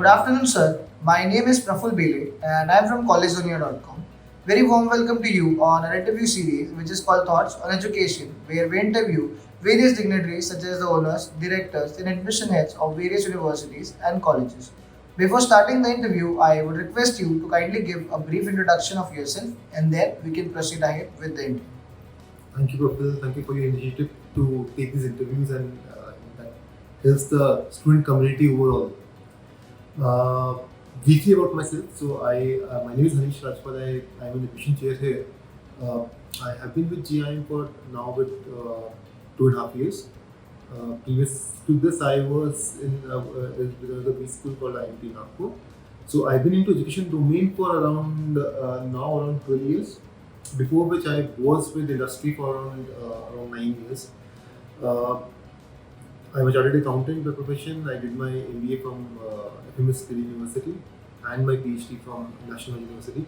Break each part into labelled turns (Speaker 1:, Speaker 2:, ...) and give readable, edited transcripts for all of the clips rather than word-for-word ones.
Speaker 1: Good afternoon, sir. My name is Praful Bele and I am from collegezonia.com. Very warm welcome to you on our interview series which is called Thoughts on Education, where we interview various dignitaries such as the owners, directors, and admission heads of various universities and colleges. Before starting the interview, I would request you to kindly give a brief introduction of yourself and then we can proceed ahead with the interview.
Speaker 2: Thank you, Kapil. Thank you for your initiative to take these interviews and that helps the student community overall. Uh, Briefly about myself. My name is Hanish Rajpal. I'm an admission chair here. Uh, I have been with GIM for now with 2.5 years. Previous to this, I was in with another preschool called IMT Nagpur. So I've been into education domain for around now around 12 years. Before which I was with industry for around 9 years. Uh, I'm a chartered accountant by profession. I did my MBA from FMS Delhi University and my PhD from National University.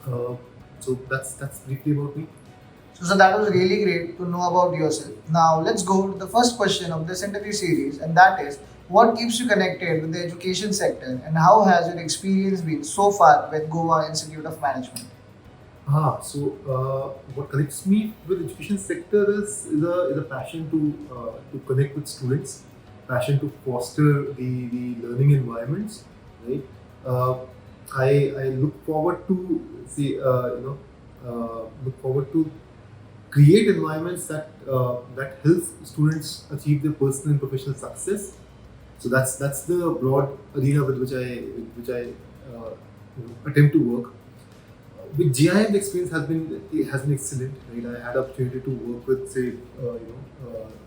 Speaker 2: Uh, so that's briefly about me.
Speaker 1: So that was really great to know about yourself. Now let's go to the first question of this interview series, and that is what keeps you connected with the education sector and how has your experience been so far with Goa Institute of Management?
Speaker 2: What connects me with education sector is a passion to connect with students, passion to foster the learning environments, right? Uh, I look forward to see look forward to create environments that helps students achieve their personal and professional success. So that's the broad arena with which I attempt to work. With GIM, the experience has been excellent. Right, I had opportunity to work with say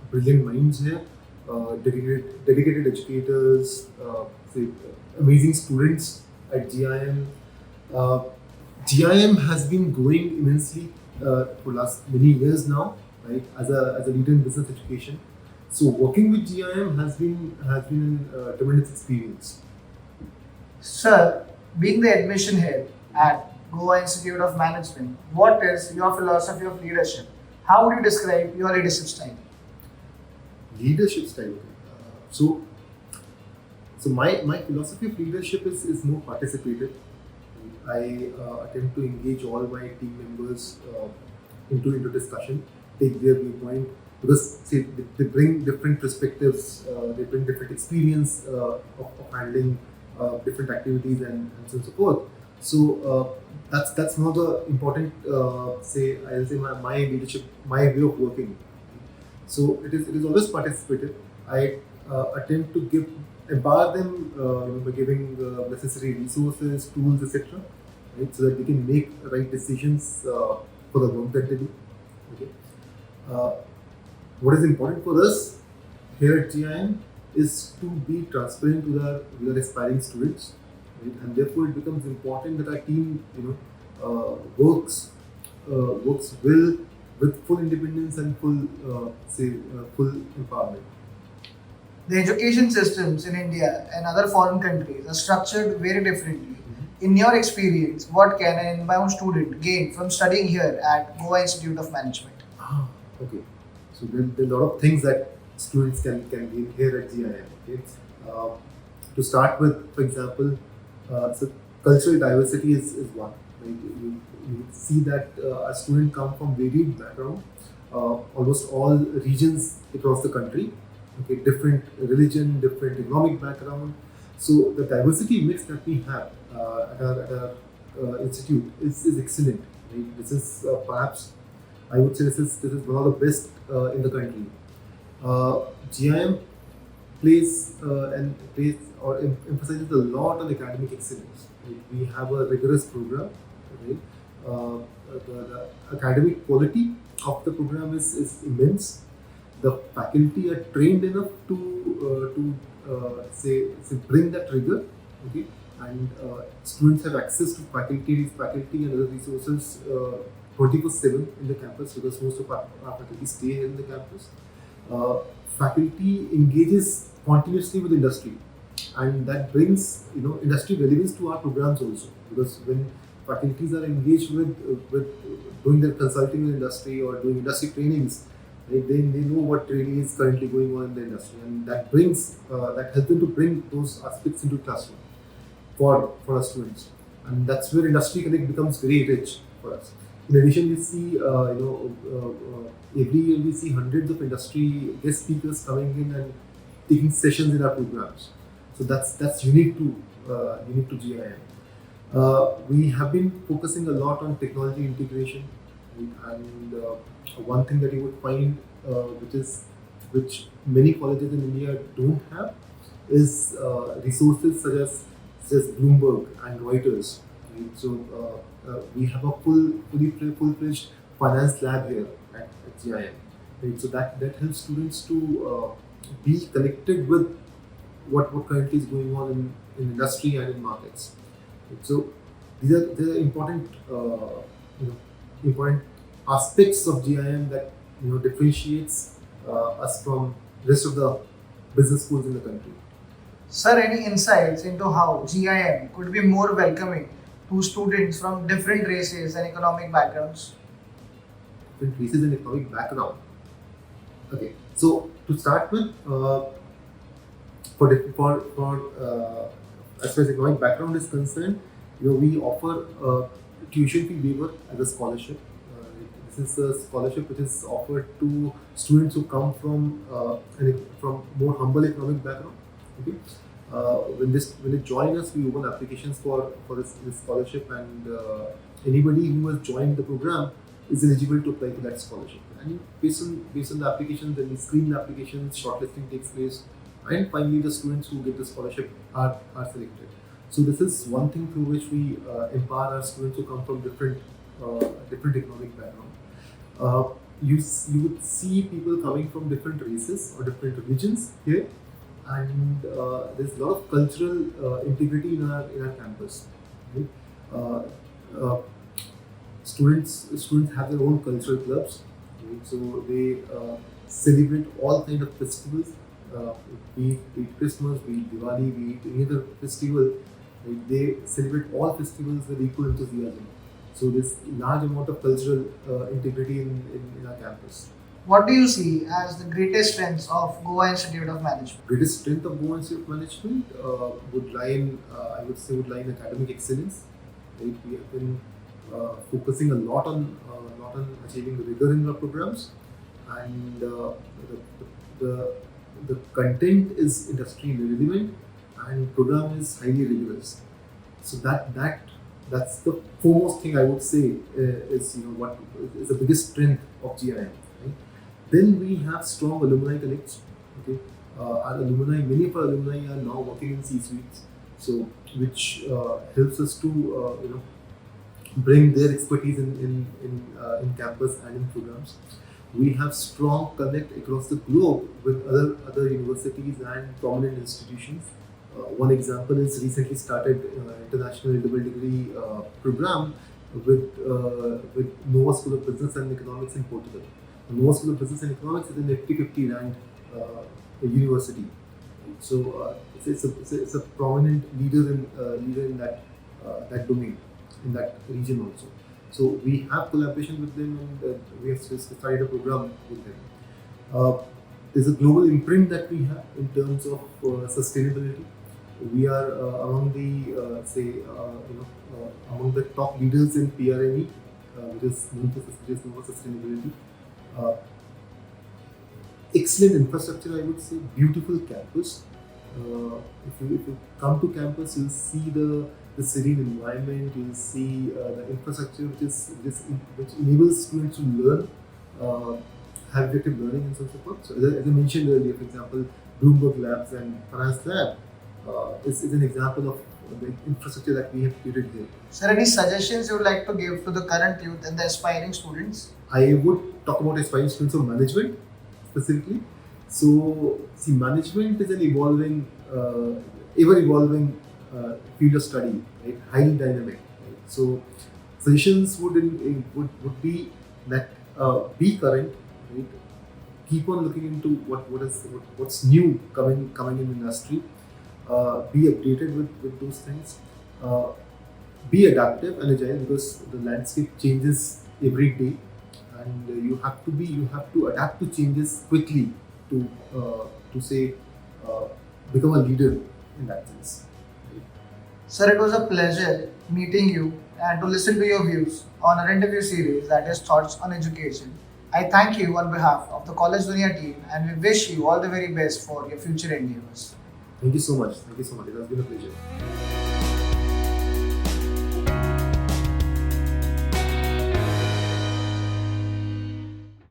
Speaker 2: brilliant minds here, dedicated educators, amazing students at GIM. Uh, GIM has been growing immensely for last many years now, right? As a leader in business education, so working with GIM has been a tremendous experience.
Speaker 1: Sir, being the admission head at Goa Institute of Management, what is your philosophy of leadership? How would you describe your leadership style?
Speaker 2: Leadership style. So my philosophy of leadership is more participative. I attempt to engage all my team members into discussion, take their viewpoint because see, they bring different perspectives, they bring different experience of handling different activities and so on and so forth. So that's one of the important say I'll say my leadership, my way of working. So it is always participative. I attempt to give empower them by giving necessary resources, tools, etc. Right, so that they can make right decisions for the work that they do. Okay. Uh, what is important for us here at GIM is to be transparent with our aspiring students, right? And therefore it becomes important that our team works well with full independence and full empowerment.
Speaker 1: The education systems in India and other foreign countries are structured very differently. In your experience, what can an inbound student gain from studying here at Goa Institute of Management?
Speaker 2: Ah, okay. So there are a lot of things that students can gain here at GIM. Okay. Uh, to start with, for example, so cultural diversity is one. Right? You see that a student come from varied background, almost all regions across the country. Okay, different religion, different economic background. So the diversity mix that we have at our institute is excellent. Right? This is perhaps I would say this is one of the best in the country. GIM plays or emphasizes a lot on academic excellence. Right? We have a rigorous program. Right? The academic quality of the program is immense. The faculty are trained enough to bring that rigor. Okay, and students have access to faculty and other resources 24/7 in the campus because most of our faculty stay here in the campus. Uh, Faculty engages continuously with industry, and that brings industry relevance to our programs also because when faculties are engaged with doing their consulting with industry or doing industry trainings, right? They know what really is currently going on in the industry, and that helps them to bring those aspects into classroom for our students, and that's where industry connect becomes very rich for us. In addition, we see every year we see hundreds of industry guest speakers coming in and taking sessions in our programs. So that's unique to GIM. We have been focusing a lot on technology integration, right? And one thing that you would find, which many colleges in India don't have, is resources such as Bloomberg and Reuters. Right? So we have a full fledged finance lab here at GIM. Right? So that helps students to be connected with what currently is going on in industry and in markets. So these are important important aspects of GIM that differentiates us from rest of the business schools in the country.
Speaker 1: Sir, any insights into how GIM could be more welcoming to students from different races and economic backgrounds?
Speaker 2: Different races and economic background. Okay, so to start with, as far as economic background is concerned, we offer tuition fee waiver as a scholarship. This is a scholarship which is offered to students who come from more humble economic background. Okay. When they join us, we open applications for this scholarship, and anybody who has joined the program is eligible to apply for that scholarship. And based on the application, then we screen the applications, shortlisting takes place, and finally the students who get the scholarship are selected. So this is one thing through which we empower our students who come from different economic background. You would see people coming from different races or different religions here, and there's a lot of cultural integrity in our campus. Right? Uh, uh, students have their own cultural clubs, right? So they celebrate all kind of festivals, be it Christmas, be it Diwali, be it any other festival. Right? They celebrate all festivals with equal enthusiasm. So there's large amount of cultural integrity in our campus.
Speaker 1: What do you see as the greatest strengths of Goa Institute of Management?
Speaker 2: Greatest strength of Goa Institute of Management I would say, would lie in academic excellence. Right? We have been focusing a lot on achieving rigor in our programs, and the content is industry relevant, and program is highly rigorous. So that's the foremost thing I would say is what is the biggest strength of GIM. Right? Then we have strong alumni connects. Okay, our alumni, many of our alumni are now working in C-suites, so which helps us to bring their expertise in campus and in programs. We have strong connect across the globe with other universities and prominent institutions. One example is recently started international double degree program with Nova School of Business and Economics in Portugal. The Nova School of Business and Economics is an FT50 ranked university. So it's a prominent leader in that domain, in that region also. So we have collaboration with them, and we have started a program with them. There's a global imprint that we have in terms of sustainability. We are among among the top leaders in PRME, which is known for sustainability. Uh, Excellent infrastructure, I would say. Beautiful campus. If you come to campus, you'll see the serene environment. You'll see the infrastructure, which enables students to learn, have effective learning, and so forth. So as I mentioned earlier, for example, Bloomberg Labs and Finance Lab is an example of the infrastructure that we have created here.
Speaker 1: Sir, any suggestions you would like to give to the current youth and the aspiring students?
Speaker 2: I would talk about aspiring students of management specifically. So, see, management is an ever evolving field of study, right? Highly dynamic. Right? So, suggestions would be that be current, right? Keep on looking into what's new coming in the industry. Be updated with those things. Be adaptive and agile, because the landscape changes every day, and you have to adapt to changes quickly to say become a leader in that sense. Right?
Speaker 1: Sir, it was a pleasure meeting you and to listen to your views on our interview series that is Thoughts on Education. I thank you on behalf of the College Dunia team and we wish you all the very best for your future endeavors.
Speaker 2: Thank you so much. Thank you so much. It has been a pleasure.